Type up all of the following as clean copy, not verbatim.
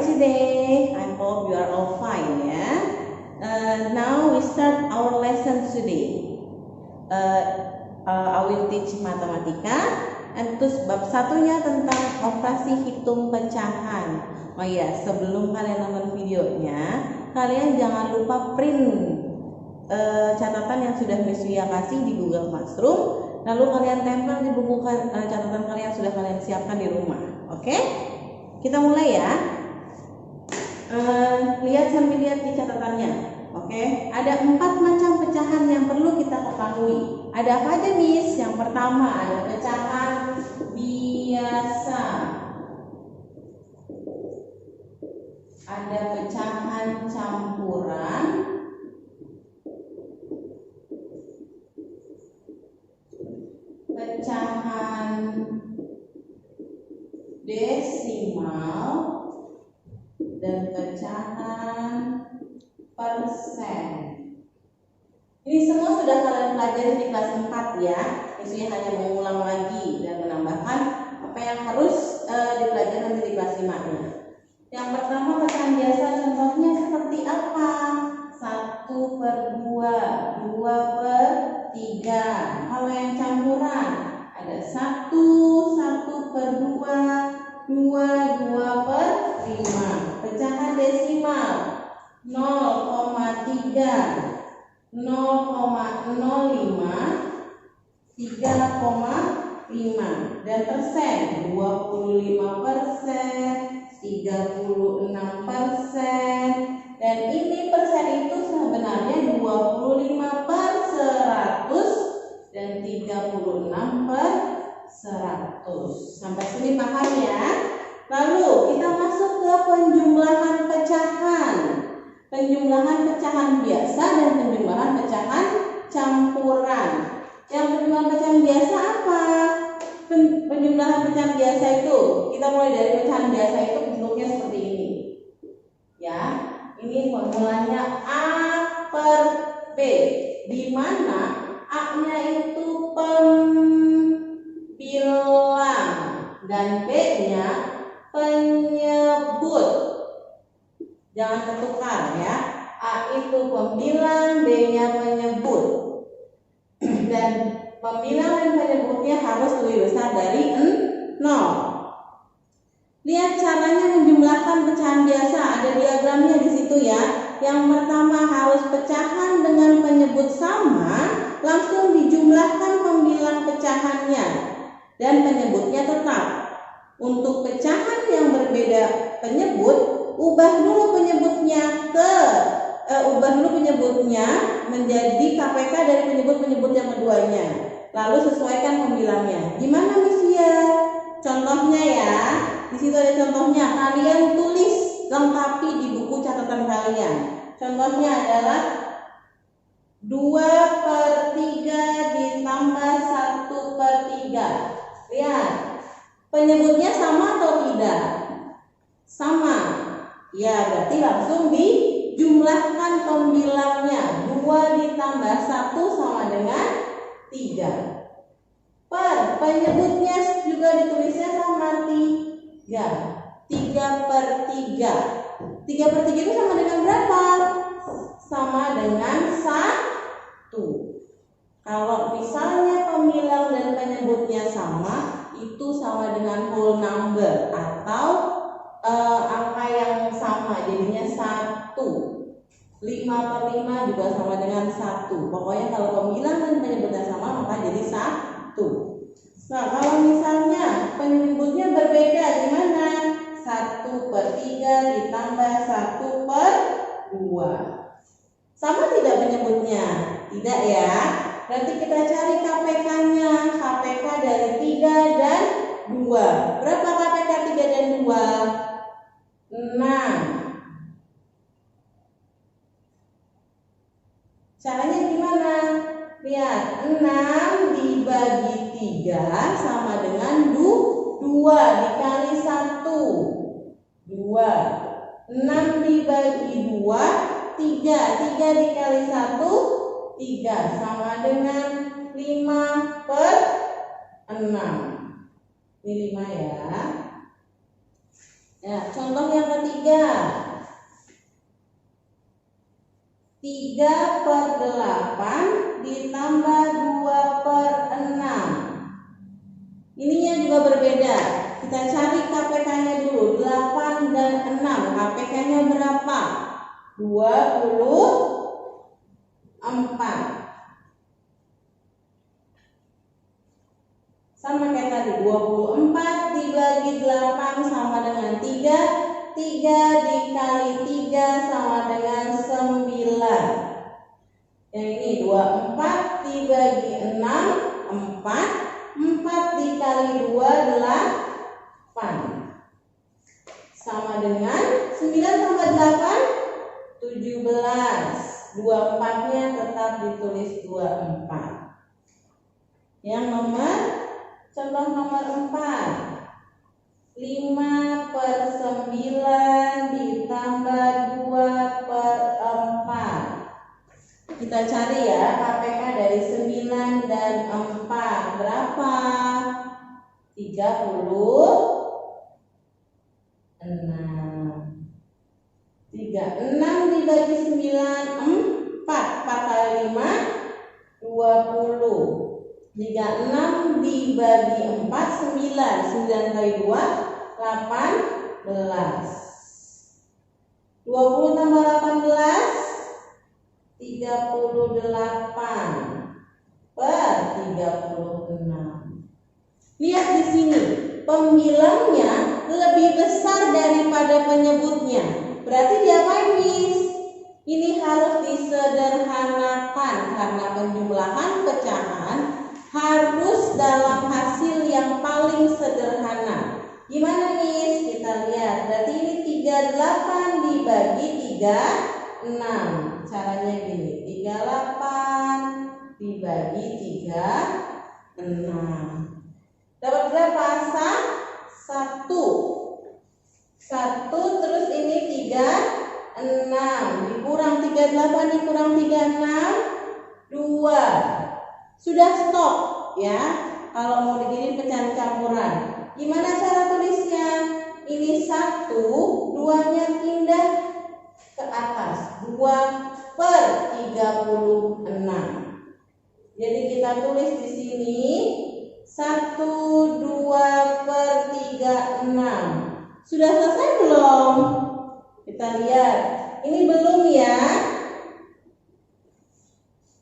right today? I hope you are all fine, ya. Now we start our lesson today. I will teach matematika, and terus bab satunya tentang operasi hitung pecahan. Oh ya, sebelum kalian nonton videonya, kalian jangan lupa print catatan yang sudah Miss Wia kasih di Google Classroom, lalu kalian tempel di buku catatan kalian yang sudah kalian siapkan di rumah. Oke? Kita mulai ya. Lihat sambil lihat di catatannya. Oke, ada 4 macam pecahan yang perlu kita ketahui. Ada apa aja, Miss? Yang pertama ada pecahan biasa, ada pecahan campuran, pecahan desimal, dan pecahan persen. Ini semua sudah kalian pelajari di kelas 4 ya. Misalnya hanya mengulang lagi dan menambahkan apa yang harus dipelajari nanti di kelas 5-nya. Yang pertama pecahan biasa, contohnya seperti apa? 1/2, 2/3. Kalau yang campuran ada 1, 1/2, 2/5. Pecahan desimal 0,3, 0,05, 3,5. Dan persen 25%, 36%. Dan ini persen itu sebenarnya 25/100 dan 36/100. Sampai sini paham ya? Lalu kita masuk ke penjumlahan pecahan. Penjumlahan pecahan biasa dan penjumlahan pecahan campuran. Yang penjumlahan pecahan biasa apa? Penjumlahan pecahan biasa itu, kita mulai dari pecahan biasa itu bentuknya seperti ini. Ya, ini formulanya A per B, di mana A-nya itu pembilang dan B-nya penyebut. Jangan ketukar ya. A itu pembilang, B-nya penyebut. Dan pembilang dan penyebutnya harus lebih besar dari 0. Lihat caranya menjumlahkan pecahan biasa. Ada diagramnya di situ ya. Yang pertama harus pecahan dengan penyebut sama, langsung dijumlahkan pembilang pecahannya dan penyebutnya tetap. Untuk pecahan yang berbeda penyebut, ubah dulu penyebutnya menjadi KPK dari penyebut-penyebut yang keduanya. Lalu sesuaikan pembilangnya. Gimana Miss ya? Contohnya ya. Di situ ada contohnya. Kalian tulis lengkapi di buku catatan kalian. Contohnya adalah 2/3 ditambah 1/3. Lihat. Penyebutnya sama atau tidak? Sama. Ya, berarti langsung dijumlahkan pembilangnya. 2 ditambah 1 sama dengan 3. Penyebutnya juga ditulisnya sama 3. 3/3. 3/3 itu sama dengan berapa? Sama dengan 1. Kalau misalnya pembilang dan penyebutnya sama, itu sama dengan whole number atau angka yang sama, jadinya 1. 5/5 juga sama dengan 1. Pokoknya kalau pembilang dan penyebutnya sama maka jadi 1. Nah, kalau misalnya penyebutnya berbeda gimana? 1/3 ditambah 1/2. Sama tidak penyebutnya? Tidak ya. Berarti kita cari KPK-nya. KPK dari 3 dan 2. Berapa KPK 3 dan 2? 6. Caranya gimana? Lihat, 6 dibagi 3 sama dengan 2 dikali 1. 2. 6 dibagi 2, 3. 3 dikali 1, 3. Sama dengan 5/6. Ini 5 ya. Ya, contoh yang ketiga. 3/8 ditambah 2/6. Ininya juga berbeda. Kita cari KPK-nya dulu. 8 dan 6. KPK-nya berapa? 24. Sama kayak tadi, 24 dibagi 8 sama dengan 3. 3 dikali 3 sama dengan 9. Yang ini 24 dibagi 6, 4. 4 dikali 2, 8. Sama dengan 9 tambah 8, 17. 24-nya tetap ditulis 24. Yang contoh nomor 4. 5/9 ditambah 2/4. Kita cari ya KPK dari 9 dan 4. Berapa? 36. 36 dibagi 9, 4. 4 kali 5, 20. 36 dibagi 4, 9. 9 kali 2, 18. 20 tambah 18, 38/36. Lihat di sini, pembilangnya lebih besar daripada penyebutnya. Berarti diapain, Miss? Ini harus disederhanakan karena penjumlahan pecahan harus dalam hasil yang paling sederhana. Gimana, Miss? Kita lihat. Berarti ini 38 dibagi 36. Caranya gini. 38 dibagi 36. Dapat berapa? 1. 1 terus ini 36. Dikurang 38 dikurang 36, 2. Sudah stop ya. Kalau mau digini pecahan campuran. Gimana cara tulisnya? Ini 1, 2-nya pindah ke atas. 2/36. Jadi kita tulis di sini 1, 2/36. Sudah selesai belum? Kita lihat. Ini belum ya.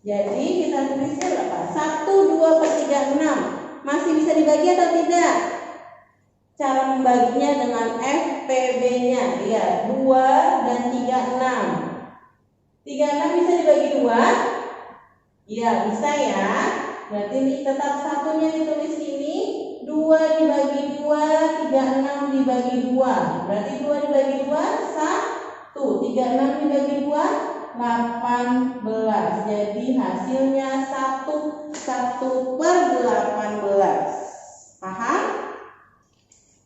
Jadi kita tulisnya berapa? 1, 2/36. Masih bisa dibagi atau tidak? Cara membaginya dengan FPB-nya. Lihat, 2 dan 36. 36 bisa dibagi 2? Iya, bisa ya. Berarti ini tetap satunya ditulis ini. 2 dibagi 2, 36 dibagi 2. Berarti 2 dibagi 2, 1. 36 dibagi 2, 18. Jadi hasilnya 1/18. Paham?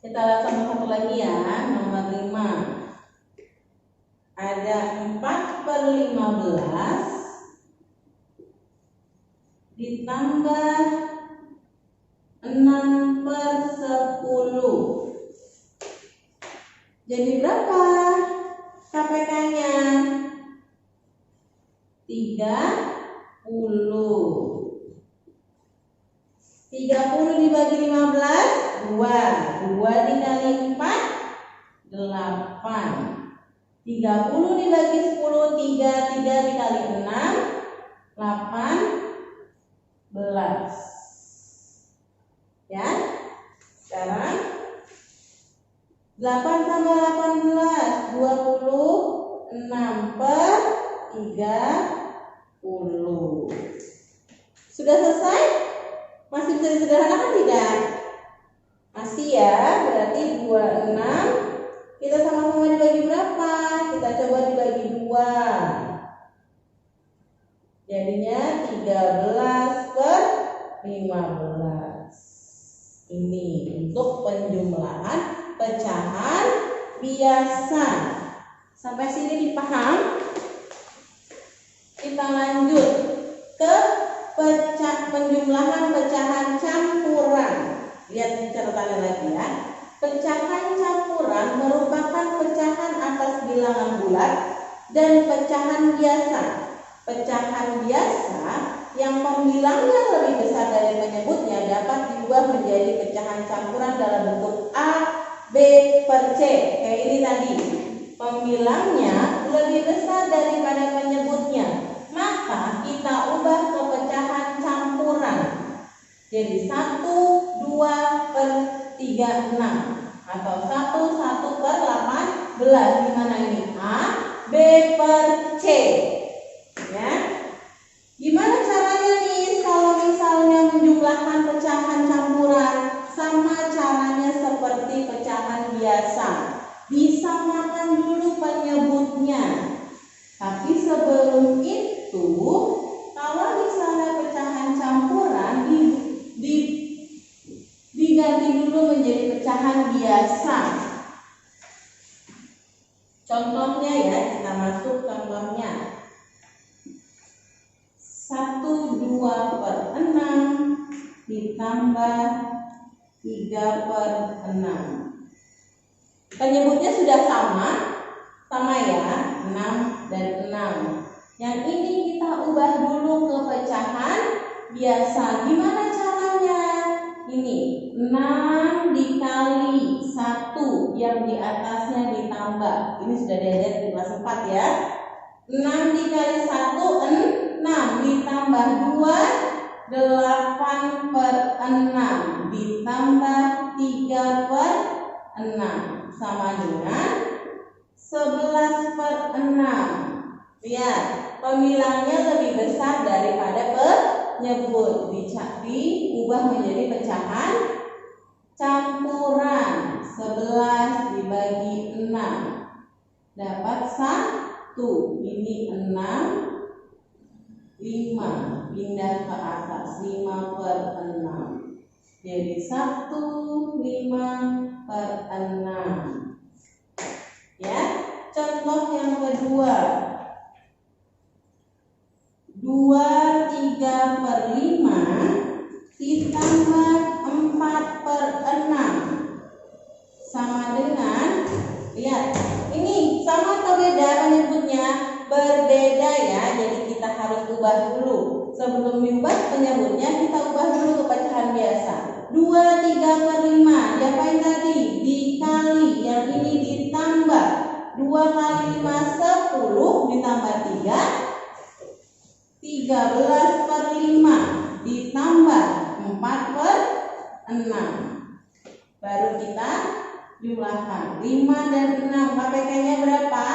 Kita lihat contoh satu lagi ya, nomor 5. Ada 4/15 ditambah 6/10. Jadi berapa KPK-nya? 30. 30 dibagi 15, 2. 2 dikali 4, 8. 30 dibagi 10, 3. 3 dikali 6, 18. Ya. Sekarang 8 tambah 18, 26/30. Sudah selesai? Masih bisa disederhanakan tidak? Masih ya. Berarti 26. Kita sama-sama dibagi berapa? Kita coba dibagi 2. Jadinya 13/15. Ini untuk penjumlahan pecahan biasa. Sampai sini dipaham? Kita lanjut ke penjumlahan pecahan campuran. Lihat catatannya lagi ya. Pecahan campuran merupakan pecahan atas bilangan bulat dan pecahan biasa. Pecahan biasa yang pembilangnya lebih besar dari penyebutnya dapat diubah menjadi pecahan campuran dalam bentuk A, B, per C. Kayak ini tadi. Pembilangnya lebih besar daripada penyebutnya. Maka kita ubah ke pecahan campuran. Jadi 1, 2 per 36 atau 1 per 18. Gimana ini? A, B per C. Ya. Gimana caranya nih kalau misalnya menjumlahkan pecahan campuran? Sama caranya seperti pecahan biasa. Disamakan dulu penyebutnya. Tapi sebelum itu, kalau misalnya pecahan campuran diganti dulu menjadi pecahan biasa. Contohnya ya, kita masuk contohnya. 1, 2 per 6 ditambah 3 per 6. Penyebutnya sudah sama ya, 6 dan 6. Yang ini kita ubah dulu ke pecahan biasa. Gimana caranya? Ini 6 dikali 1 yang di atasnya ditambah. Ini sudah diajar di kelas 4 ya. 6 dikali 1 6 ditambah 2 8 per 6 ditambah 3 per 6 sama dengan 11 per 6. Lihat, pembilangnya lebih besar daripada penyebut. Diubah menjadi pecahan campuran. 11 dibagi 6 dapat 1. Ini 6, 5 pindah ke atas 5 per 6. Jadi 1, 5 per 6. Ya, contoh yang kedua. 2, 3 per 5 ditambah 4 per 6 sama dengan, lihat, ini sama atau beda penyebutnya? Berbeda ya, jadi kita harus ubah dulu. Sebelum diubah penyebutnya, kita ubah dulu ke pecahan biasa. 2, 3 per 5 diapain tadi? Dikali, yang ini ditambah. 2 kali 5 10 ditambah 3 13 per 5 ditambah 4 per 6. Baru kita jumlahkan 5 dan 6. KPK-nya berapa?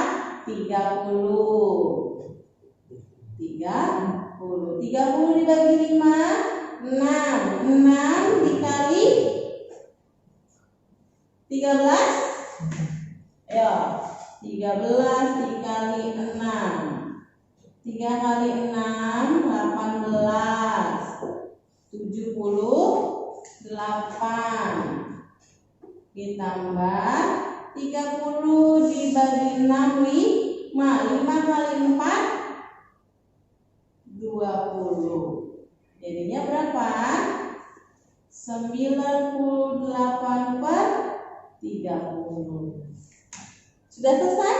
30. 30 dibagi 5 6 dikali 13. Ya, 13 dikali 6. 3 kali 6 18. 78 ditambah 30 dibagi 6 5 kali 4 20. Jadinya berapa? 98 per 30. Sudah selesai?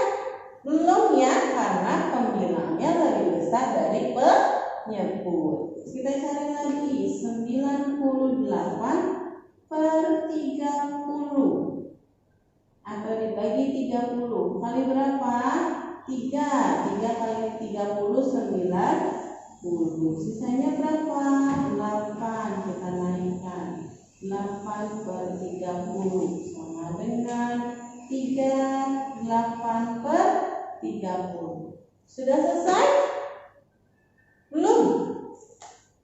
Belum ya, karena pembilangnya lebih besar dari penyebut. Kita cari lagi 98 per 30 atau dibagi 30 kali berapa? 3 kali 30 90. Sisanya berapa? 8. Kita naikkan 8 per 30 sama dengan 38 per 30. Sudah selesai? Belum?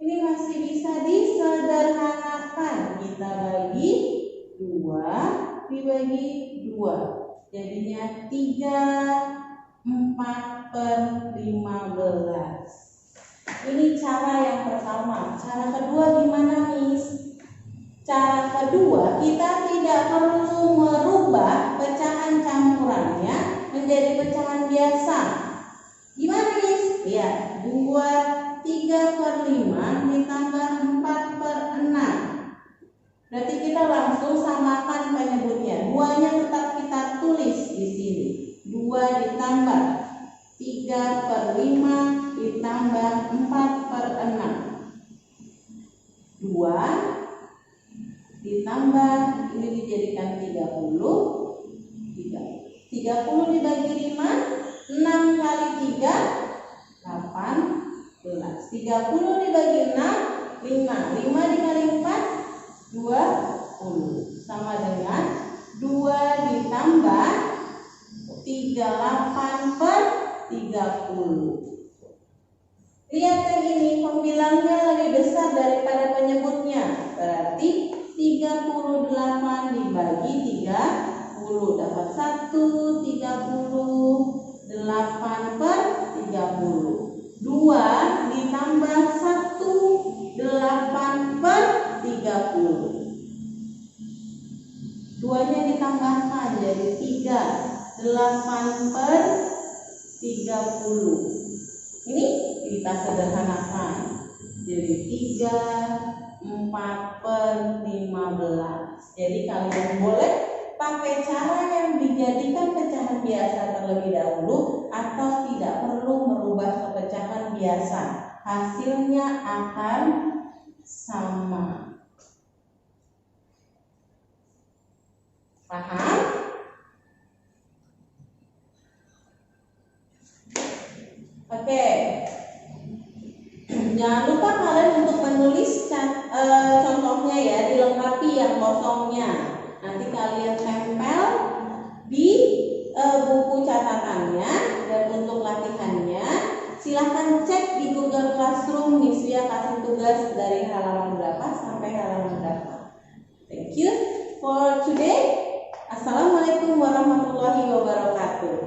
Ini masih bisa disederhanakan. Kita bagi 2 dibagi 2. Jadinya 4 per 15. Ini cara yang pertama. Cara kedua gimana, Miss? Cara kedua, kita tidak perlu merubah pecahan campurannya menjadi pecahan biasa. Gimana, Miss? Ya, 3 per 5 ditambah 4 per 6. Berarti kita langsung samakan penyebutnya. 2-nya tetap kita tulis di sini. 2 ditambah 3/5 ditambah 4/6. 2 ditambah, ini dijadikan 30 dibagi 5, 6 kali 3 18. 30 dibagi 6 5 dikali 4 20, sama dengan 2 ditambah 38/30. Lihat yang ini, pembilangnya lebih besar daripada penyebutnya, berarti 38 dibagi 30 dapat 1, 38/30. 2 ditambah 1, 8/30. 2-nya ditambahkan jadi 3, 8/30. Ini kita sederhanakan jadi 3, 4/15. Jadi kalian boleh pakai cara yang dijadikan pecahan biasa terlebih dahulu, atau tidak perlu merubah ke pecahan biasa, hasilnya akan sama. Paham? Oke. Jangan lupa kalian untuk menulis contohnya ya, dilengkapi yang kosongnya. Nanti kalian tempel di buku catatannya, dan untuk latihannya silahkan cek di Google Classroom. Misvia kasih tugas dari halaman berapa sampai halaman berapa. Thank you for today. Assalamualaikum warahmatullahi wabarakatuh.